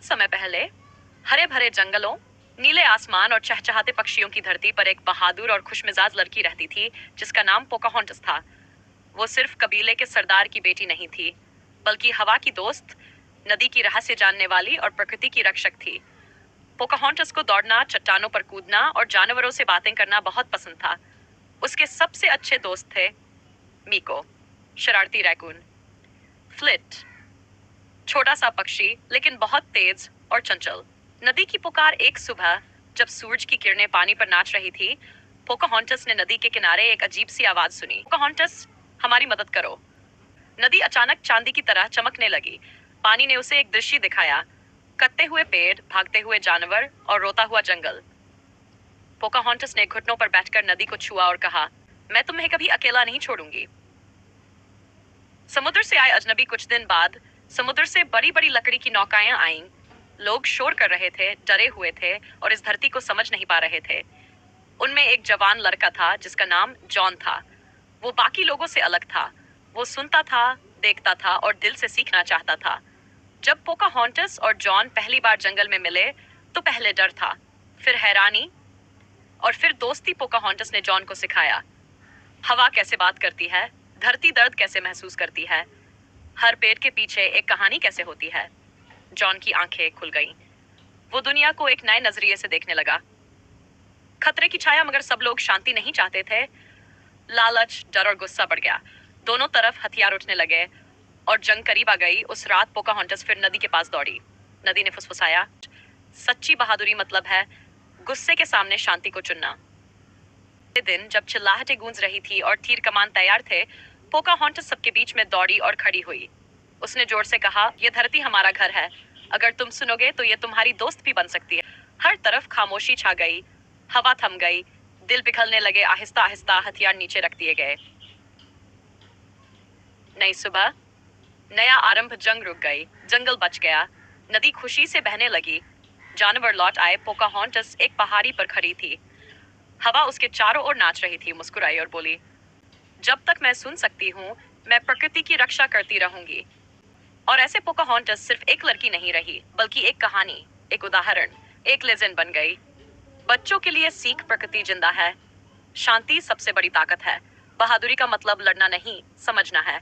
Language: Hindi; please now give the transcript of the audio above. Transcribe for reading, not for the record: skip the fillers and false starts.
बहुत समय पहले हरे भरे जंगलों, नीले आसमान और चहचहाते पक्षियों की धरती पर एक बहादुर और खुशमिजाज लड़की रहती थी जिसका नाम पोकाहोंटस था। वो सिर्फ कबीले के सरदार की बेटी नहीं थी, बल्कि हवा की दोस्त, नदी की रहस्य जानने वाली और प्रकृति की रक्षक थी। पोकाहोंटस को दौड़ना, चट्टानों पर कूदना और जानवरों से बातें करना बहुत पसंद था। उसके सबसे अच्छे दोस्त थे मीको, शरारती रैकून; फ्लिट, छोटा सा पक्षी लेकिन बहुत तेज और चंचल। नदी की पुकार। एक सुबह जब सूरज की किरणें पानी पर नाच रही थी, पोकाहोंटस ने नदी के किनारे एक अजीब सी आवाज सुनी। पोकाहोंटस, हमारी मदद करो। नदी अचानक चांदी की तरह चमकने लगी। पानी ने उसे एक दृश्य दिखाया, कटते हुए पेड़, भागते हुए जानवर और रोता हुआ जंगल। पोकाहोंटस ने घुटनों पर बैठकर नदी को छुआ और कहा, मैं तुम्हें कभी अकेला नहीं छोड़ूंगी। समुद्र से आए अजनबी। कुछ दिन बाद समुद्र से बड़ी बड़ी लकड़ी की नौकाएं आईं। लोग शोर कर रहे थे, डरे हुए थे और इस धरती को समझ नहीं पा रहे थे। उनमें एक जवान लड़का था जिसका नाम जॉन था। वो बाकी लोगों से अलग था। वो सुनता था, देखता था और दिल से सीखना चाहता था। जब पोकाहोंटस और जॉन पहली बार जंगल में मिले तो पहले डर था, फिर हैरानी और फिर दोस्ती। पोकाहोंटस ने जॉन को सिखाया हवा कैसे बात करती है, धरती दर्द कैसे महसूस करती है, हर पेड़ के पीछे एक कहानी कैसे होती है। जॉन की आंखें खुल गईं। वो दुनिया को एक नए नजरिए से देखने लगा। खतरे की छाया, मगर सब लोग शांति नहीं चाहते थे। लालच, डर और गुस्सा बढ़ गया। दोनों तरफ हथियार उठने लगे और जंग करीब आ गई। उस रात पोकाहोंटस फिर नदी के पास दौड़ी। नदी ने फुसफुसाया, सच्ची बहादुरी मतलब है गुस्से के सामने शांति को चुनना। दिन जब चिल्लाहटें गूंज रही थी और तीर कमान तैयार थे, पोकाहोंटस सबके बीच में दौड़ी और खड़ी हुई। उसने जोर से कहा, यह धरती हमारा घर है। अगर तुम सुनोगे तो ये तुम्हारी दोस्त भी बन सकती है। हर तरफ खामोशी छा गई। हवा थम गई। दिल पिघलने लगे। आहिस्ता आहिस्ता हथियार नीचे रख दिए गए। नई सुबह, नया आरंभ। जंग रुक गई। जंगल बच गया। नदी खुशी से बहने लगी। जानवर लौट आए। पोकाहोंटस एक पहाड़ी पर खड़ी थी। हवा उसके चारों ओर नाच रही थी। मुस्कुराई और बोली, जब तक मैं सुन सकती हूँ, मैं प्रकृति की रक्षा करती रहूंगी। और ऐसे पोकाहोंटस सिर्फ एक लड़की नहीं रही, बल्कि एक कहानी, एक उदाहरण, एक लेजेंड बन गई। बच्चों के लिए सीख, प्रकृति जिंदा है। शांति सबसे बड़ी ताकत है। बहादुरी का मतलब लड़ना नहीं, समझना है।